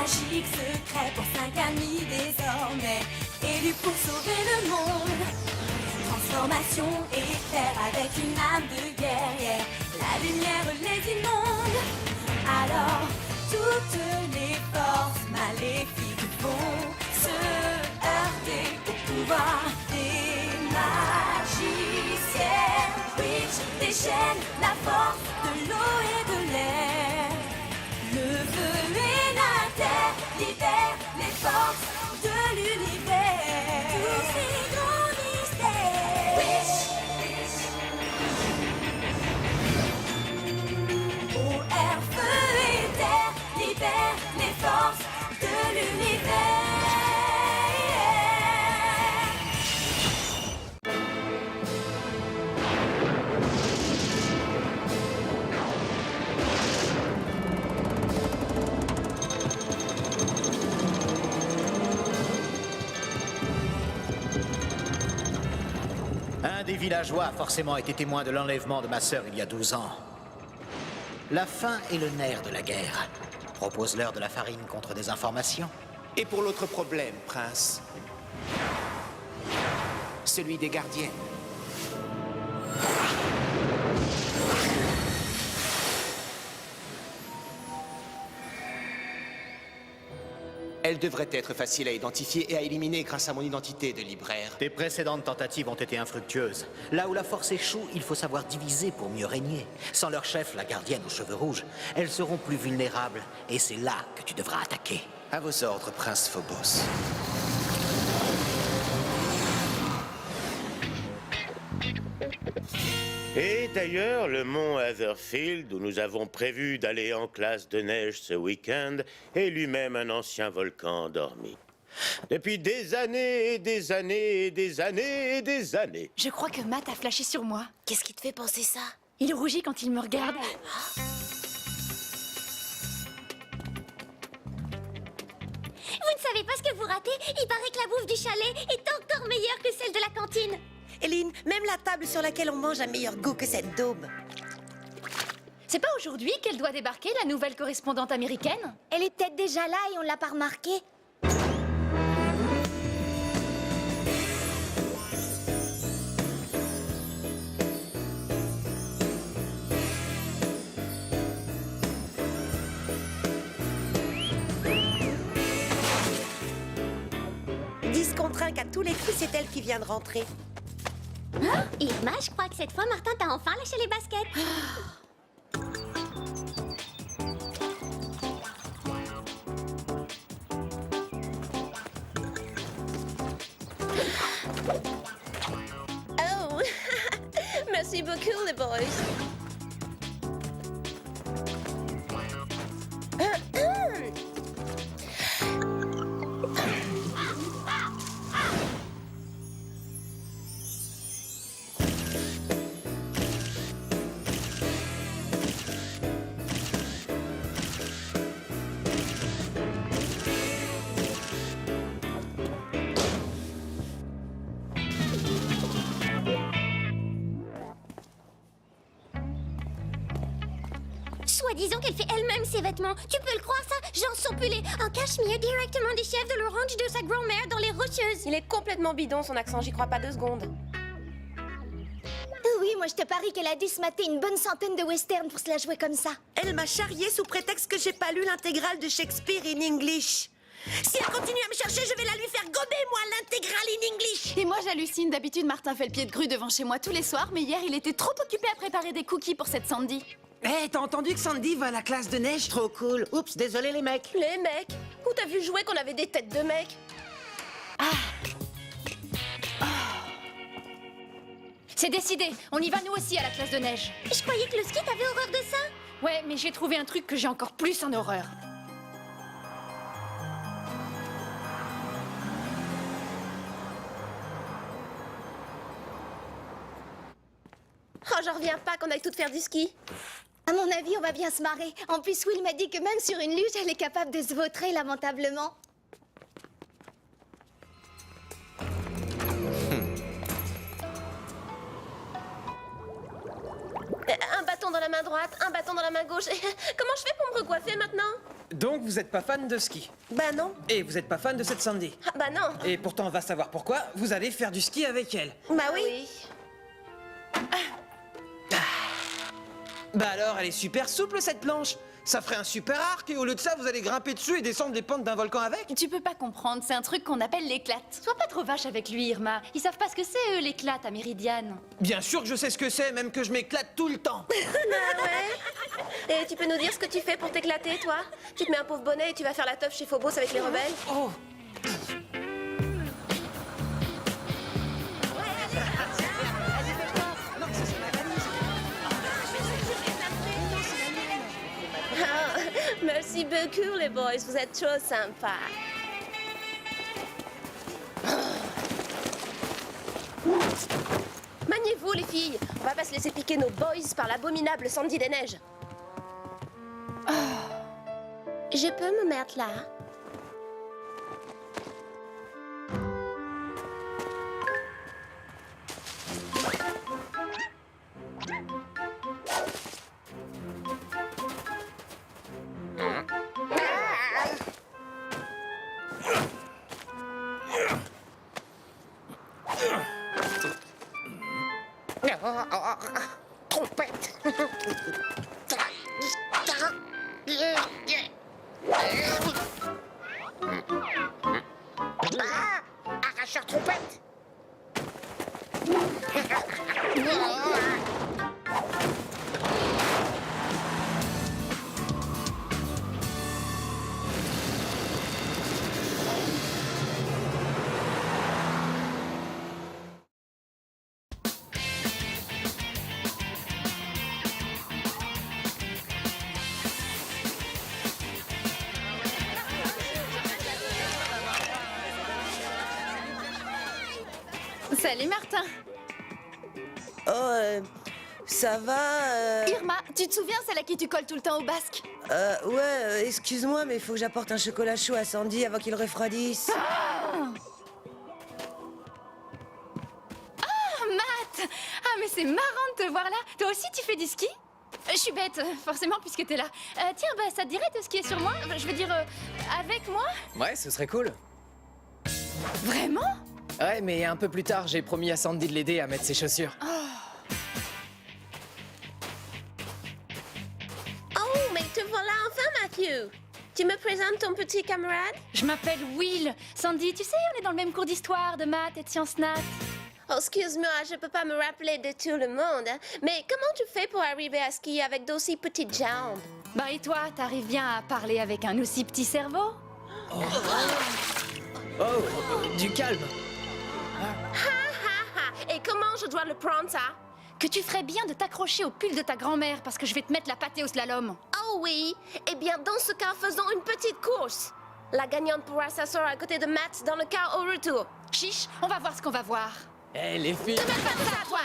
magique secret pour 5 amis désormais, élus pour sauver le monde. Transformation éclair avec une âme de guerrière, la lumière les inonde. Alors toutes les forces maléfiques vont se heurter au pouvoir des magiciens. Witch déchaîne la force de l'eau et de l'air. Le feu et la terre libèrent les forces de l'univers. Tous ces grands mystères. Eau, air, feu et terre libèrent les forces de l'univers. Un des villageois a forcément été témoin de l'enlèvement de ma sœur il y a 12 ans. La faim est le nerf de la guerre. Propose-leur de la farine contre des informations. Et pour l'autre problème, Prince? Celui des gardiennes. Elle devrait être facile à identifier et à éliminer grâce à mon identité de libraire. Tes précédentes tentatives ont été infructueuses. Là où la force échoue, il faut savoir diviser pour mieux régner. Sans leur chef, la gardienne aux cheveux rouges, elles seront plus vulnérables. Et c'est là que tu devras attaquer. À vos ordres, Prince Phobos. Et d'ailleurs, le mont Haverfield, où nous avons prévu d'aller en classe de neige ce week-end, est lui-même un ancien volcan endormi. Depuis des années et des années et des années et des années. Je crois que Matt a flashé sur moi. Qu'est-ce qui te fait penser ça? Il rougit quand il me regarde. Vous ne savez pas ce que vous ratez? Il paraît que la bouffe du chalet est encore meilleure que celle de la cantine. Eline, même la table sur laquelle on mange a meilleur goût que cette daube. C'est pas aujourd'hui qu'elle doit débarquer, la nouvelle correspondante américaine? Elle est peut-être déjà là et on l'a pas remarqué. Contre un qu'à tous les coups, c'est elle qui vient de rentrer. Hein? Irma, je crois que cette fois, Martin t'a enfin lâché les baskets. Oh, merci beaucoup, les boys. Disons qu'elle fait elle-même ses vêtements. Tu peux le croire, ça? J'en sens pelé. Un cachemire directement des chefs de l'orange de sa grand-mère dans les Rocheuses. Il est complètement bidon, son accent, j'y crois pas 2 secondes. Oui, moi je te parie qu'elle a dû se mater une bonne centaine de westerns pour se la jouer comme ça. Elle m'a charriée sous prétexte que j'ai pas lu l'intégrale de Shakespeare in English. Si elle continue à me chercher, je vais la lui faire gober, moi, l'intégrale in English. Et moi j'hallucine, d'habitude Martin fait le pied de grue devant chez moi tous les soirs, mais hier il était trop occupé à préparer des cookies pour cette Sandy. Hé, t'as entendu que Sandy va à la classe de neige? Trop cool. Oups, désolé les mecs. Les mecs? Où t'as vu jouer qu'on avait des têtes de mecs? C'est décidé, on y va nous aussi à la classe de neige. Je croyais que le ski t'avait horreur de ça. Ouais, mais j'ai trouvé un truc que j'ai encore plus en horreur. Oh, j'en reviens pas qu'on aille toutes faire du ski. À mon avis, on va bien se marrer. En plus, Will m'a dit que même sur une luge, elle est capable de se vautrer lamentablement. Un bâton dans la main droite, un bâton dans la main gauche. Comment je fais pour me recoiffer maintenant? Donc vous êtes pas fan de ski. Bah non. Et vous êtes pas fan de cette Sandy. Ah, bah non. Et pourtant, on va savoir pourquoi, vous allez faire du ski avec elle. Bah oui. Bah alors, elle est super souple cette planche. Ça ferait un super arc et au lieu de ça, vous allez grimper dessus et descendre les pentes d'un volcan avec. Tu peux pas comprendre, c'est un truc qu'on appelle l'éclate. Sois pas trop vache avec lui, Irma. Ils savent pas ce que c'est, eux, l'éclate à Méridiane. Bien sûr que je sais ce que c'est, même que je m'éclate tout le temps. Ah ouais. Et tu peux nous dire ce que tu fais pour t'éclater, toi? Tu te mets un pauvre bonnet et tu vas faire la teuf chez Phobos avec les rebelles? Oh. Ah, merci beaucoup, les boys. Vous êtes trop sympas. Maniez-vous, les filles. On va pas se laisser piquer nos boys par l'abominable Sandy des Neiges. Je peux me mettre là? Trompette. Arracheur trompette. Salut, Martin. Oh, ça va Irma, tu te souviens, celle à qui tu colles tout le temps au basque? Ouais, excuse-moi, mais il faut que j'apporte un chocolat chaud à Sandy avant qu'il refroidisse. Ah, Matt! Ah, mais c'est marrant de te voir là. Toi aussi, tu fais du ski? Je suis bête, forcément, puisque t'es là. Tiens, bah, ça te dirait de skier sur moi? Je veux dire, avec moi? Ouais, ce serait cool. Vraiment? Ouais, mais un peu plus tard, j'ai promis à Sandy de l'aider à mettre ses chaussures. Oh, mais te voilà enfin, Matthew. Tu me présentes ton petit camarade? Je m'appelle Will. Sandy, tu sais, on est dans le même cours d'histoire, de maths et de sciences nat. Oh, excuse-moi, je peux pas me rappeler de tout le monde. Mais comment tu fais pour arriver à skier avec d'aussi petites jambes? Bah, et toi, t'arrives bien à parler avec un aussi petit cerveau? Du calme. Et comment je dois le prendre, ça? Que tu ferais bien de t'accrocher au pull de ta grand-mère parce que je vais te mettre la pâtée au slalom. Oh oui. Eh bien, dans ce cas, faisons une petite course. La gagnante pourra s'asseoir à côté de Matt dans le car au retour. Chiche, on va voir ce qu'on va voir. Eh, les filles. Ne mets pas de ça à toi.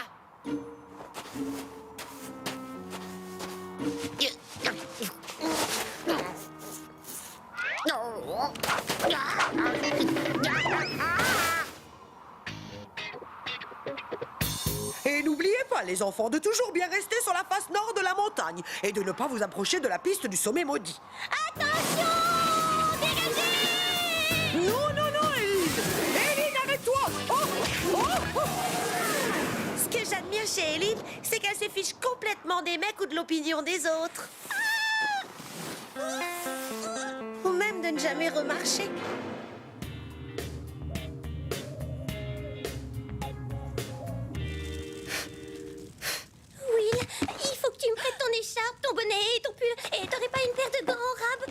Et n'oubliez pas, les enfants, de toujours bien rester sur la face nord de la montagne et de ne pas vous approcher de la piste du sommet maudit. Attention! Dégagez! Non, non, non, Éline! Éline, arrête-toi! Oh, oh, oh. Ce que j'admire chez Eileen, c'est qu'elle se fiche complètement des mecs ou de l'opinion des autres. Ou même de ne jamais remarcher. Will, il faut que tu me prêtes ton écharpe, ton bonnet et ton pull. Et t'aurais pas une paire de gants en rab?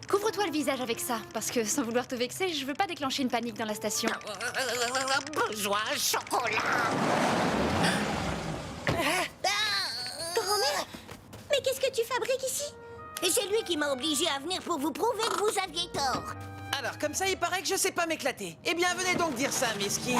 Couvre-toi le visage avec ça, parce que sans vouloir te vexer, je veux pas déclencher une panique dans la station. Besoin de chocolat. Grand-mère? Mais qu'est-ce que tu fabriques ici? Et c'est lui qui m'a obligé à venir pour vous prouver que vous aviez tort. Alors, comme ça, il paraît que je sais pas m'éclater. Eh bien, venez donc dire ça, mes skis.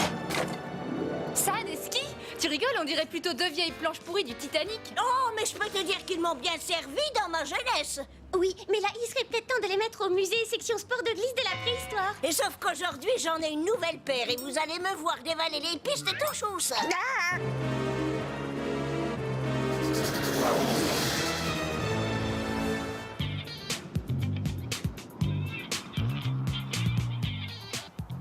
Ça, des skis? Tu rigoles, on dirait plutôt deux vieilles planches pourries du Titanic. Oh, mais je peux te dire qu'ils m'ont bien servi dans ma jeunesse. Oui, mais là, il serait peut-être temps de les mettre au musée section sport de glisse de la préhistoire. Et sauf qu'aujourd'hui, j'en ai une nouvelle paire et vous allez me voir dévaler les pistes tout chousse.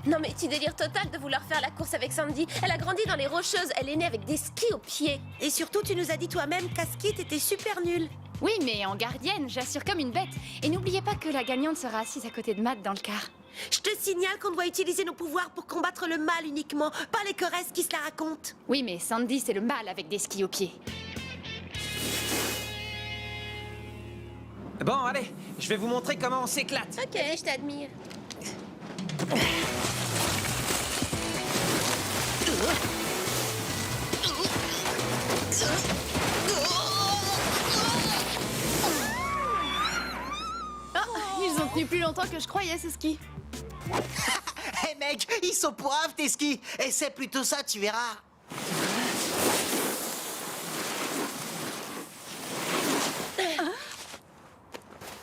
Non mais tu délires total de vouloir faire la course avec Sandy. Elle a grandi dans les Rocheuses, elle est née avec des skis aux pieds. Et surtout, tu nous as dit toi-même qu'à ski, t'étais super nulle. Oui, mais en gardienne, j'assure comme une bête. Et n'oubliez pas que la gagnante sera assise à côté de Matt dans le car. Je te signale qu'on doit utiliser nos pouvoirs pour combattre le mal uniquement, pas les choresses qui se la racontent. Oui, mais Sandy, c'est le mal avec des skis aux pieds. Bon, allez, je vais vous montrer comment on s'éclate. Ok, je t'admire. Ils ont tenu plus longtemps que je croyais, ces skis. Hé mec, ils sont poivres tes skis. Et c'est plutôt ça, tu verras.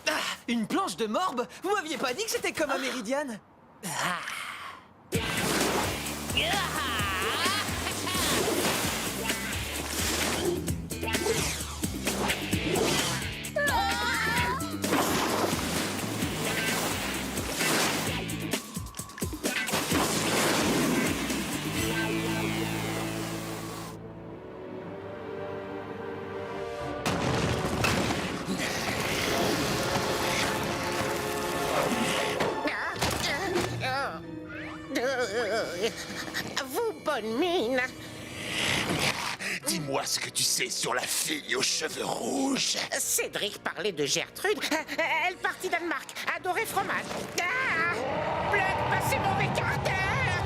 Ah, une planche de morbe? Vous m'aviez pas dit que c'était comme un méridiane? Vous, bonne mine. Dis-moi ce que tu sais sur la fille aux cheveux rouges. Cédric parlait de Gertrude. Elle partit Danemark, adorait fromage. Blood, passez mauvais caractère.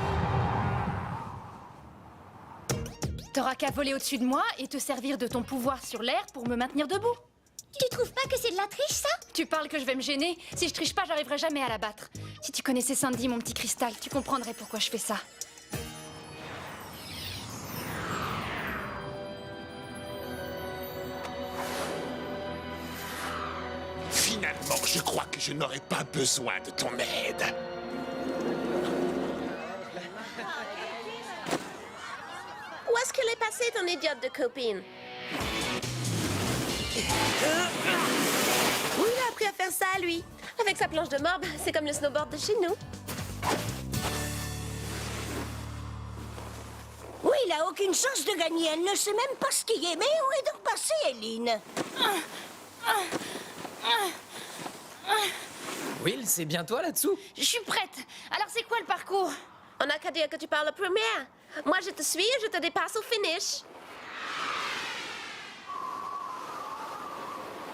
T'auras qu'à voler au-dessus de moi et te servir de ton pouvoir sur l'air pour me maintenir debout. Tu trouves pas que c'est de la triche, ça? Tu parles que je vais me gêner? Si je triche pas, j'arriverai jamais à la battre. Si tu connaissais Sandy, mon petit cristal, tu comprendrais pourquoi je fais ça. Finalement, je crois que je n'aurai pas besoin de ton aide. Où est-ce qu'elle est passée, ton idiote de copine? Où il a appris à faire ça, lui? Avec sa planche de morbe, c'est comme le snowboard de chez nous. Oui, il a aucune chance de gagner. Elle ne sait même pas skier. Mais où est donc passée, Eileen? Will, c'est bien toi là-dessous? Je suis prête. Alors c'est quoi le parcours? On n'a qu'à dire que tu parles première. Moi, je te suis et je te dépasse au finish.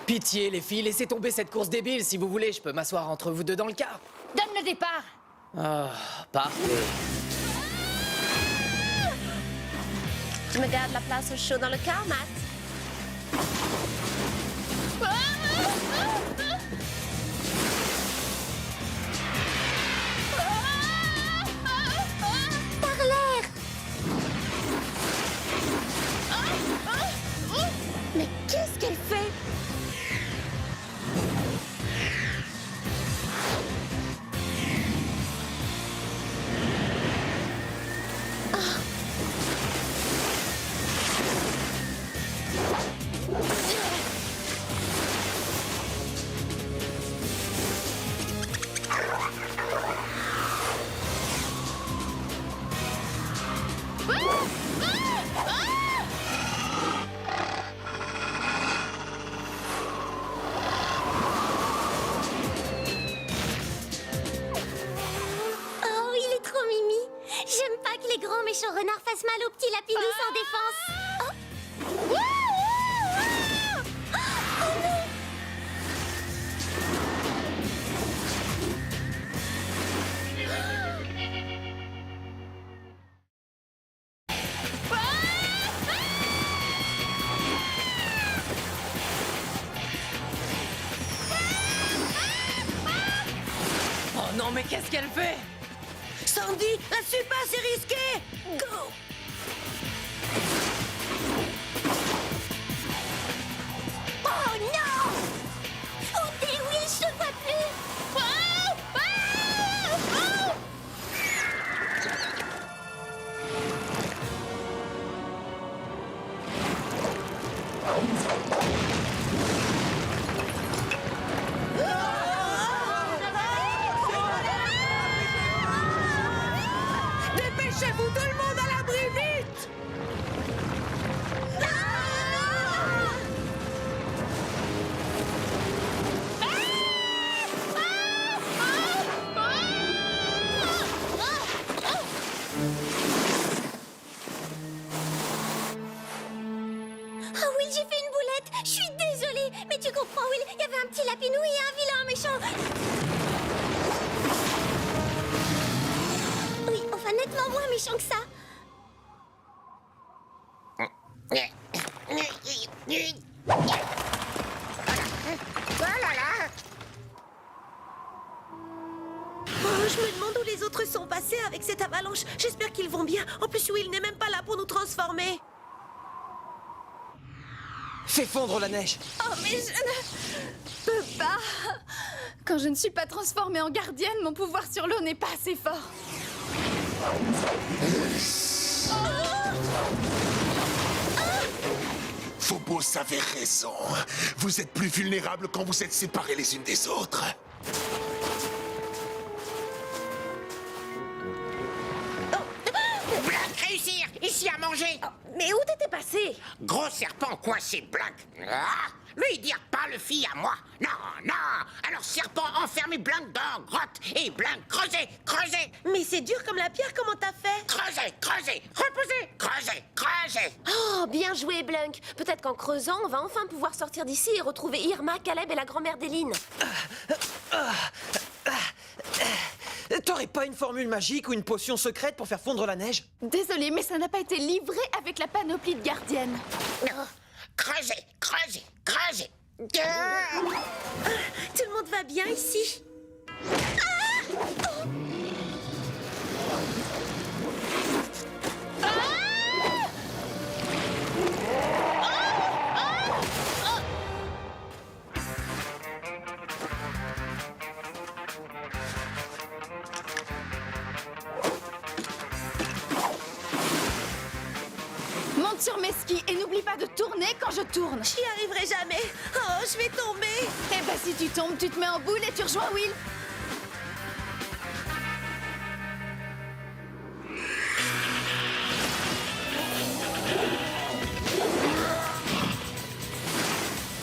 Pitié, les filles, laissez tomber cette course débile. Si vous voulez, je peux m'asseoir entre vous deux dans le car. Donne le départ. Ah, parfait. Tu me gardes la place au chaud dans le car, Matt. Par l'air! Mais qu'est-ce qu'elle fait? Oh, il est trop mimi. J'aime pas que les grands méchants renards fassent mal aux petits lapinous sans défense. Oh. Oh non! Oh non, mais qu'est-ce qu'elle fait? Sandy, là-dessus pas, c'est risqué. Go! Oh non! Oh, t'es oui, je te vois plus! Oh Will, j'ai fait une boulette. Je suis désolée. Mais tu comprends, Will, il y avait un petit lapinou et un vilain méchant. Oui, enfin nettement moins méchant que ça. Oh, je me demande où les autres sont passés avec cette avalanche. J'espère qu'ils vont bien. En plus, Will n'est même pas là pour nous transformer. Fais fondre la neige. Oh, mais je ne peux pas. Quand je ne suis pas transformée en gardienne, mon pouvoir sur l'eau n'est pas assez fort. Phobos avait raison. Vous êtes plus vulnérables quand vous êtes séparés les unes des autres. Blanc, réussir! Ici à manger! Mais où t'étais passé? Gros serpent coincé, Blanc. Ah, lui dire pas le fille à moi. Non, non. Alors serpent enfermé Blanc dans grotte. Et Blanc creusez, creusez. Mais c'est dur comme la pierre, comment t'as fait? Creusez, creusez. Reposez, creusez, creusez. Oh, bien joué, Blunk. Peut-être qu'en creusant, on va enfin pouvoir sortir d'ici et retrouver Irma, Caleb et la grand-mère d'Eline. T'aurais pas une formule magique ou une potion secrète pour faire fondre la neige? Désolée, mais ça n'a pas été livré avec la panoplie de gardiennes. Creusez, creusez, creusez. Tout le monde va bien ici? Monte sur mes skis et n'oublie pas de tourner quand je tourne. J'y arriverai jamais. Oh, je vais tomber. Eh ben, si tu tombes, tu te mets en boule et tu rejoins Will.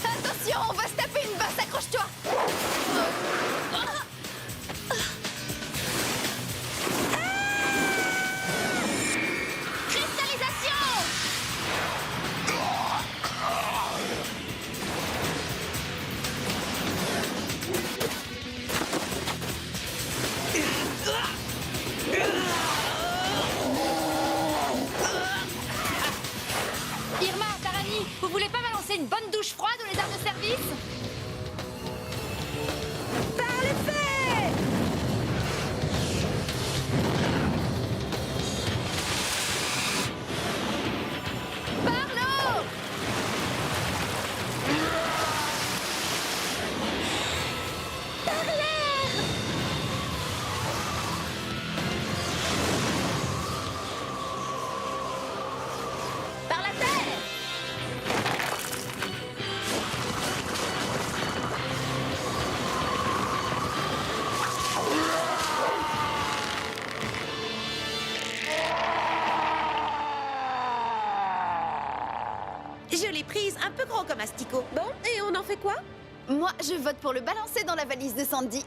Attention, on va se taper une bosse, accroche-toi. Cristallisation! Irma, Tarani, vous voulez pas balancer une bonne douche froide aux lézards de service? Par le fait! Par l'eau! Par l'air! Par la terre! Je l'ai prise, un peu gros comme asticot. Bon, et on en fait quoi? Moi, je vote pour le balancer dans la valise de Sandy.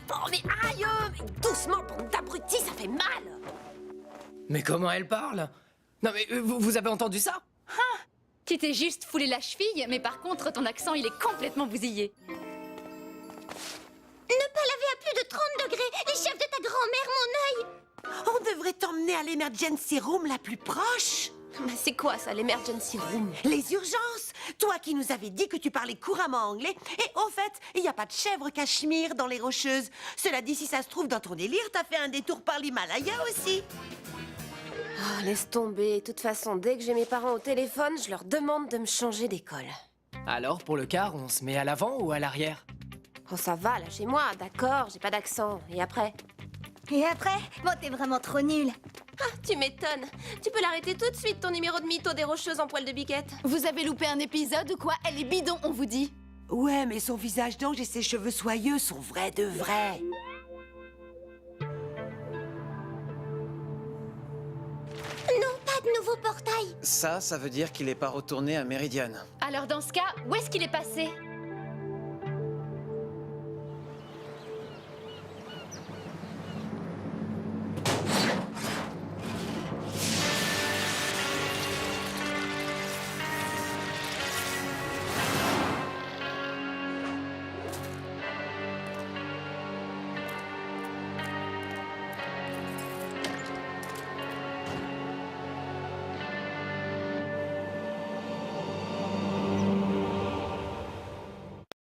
Oh, mais aïe! Doucement, bande d'abrutis, ça fait mal! Mais comment elle parle? Non mais vous avez entendu ça? Tu t'es juste foulé la cheville, mais par contre, ton accent, il est complètement bousillé. Ne pas laver à plus de 30 degrés. Les chefs de ta grand-mère, mon œil. On devrait t'emmener à l'emergency room la plus proche. Mais c'est quoi ça, l'emergency room? Les urgences. Toi qui nous avais dit que tu parlais couramment anglais. Et au fait, il n'y a pas de chèvre cachemire dans les Rocheuses. Cela dit, si ça se trouve, dans ton délire, t'as fait un détour par l'Himalaya aussi. Ah, laisse tomber. De toute façon, dès que j'ai mes parents au téléphone, je leur demande de me changer d'école. Alors pour le car, on se met à l'avant ou à l'arrière? Oh, ça va, là, chez moi, d'accord, j'ai pas d'accent. Et après? Et après? Bon, t'es vraiment trop nul. Ah, tu m'étonnes. Tu peux l'arrêter tout de suite, ton numéro de mytho des Rocheuses en poil de biquette. Vous avez loupé un épisode ou quoi? Elle est bidon, on vous dit. Ouais, mais son visage d'ange et ses cheveux soyeux sont vrais de vrais. nouveau portail? Ça veut dire qu'il est pas retourné à Méridiane. Alors dans ce cas, où est-ce qu'il est passé?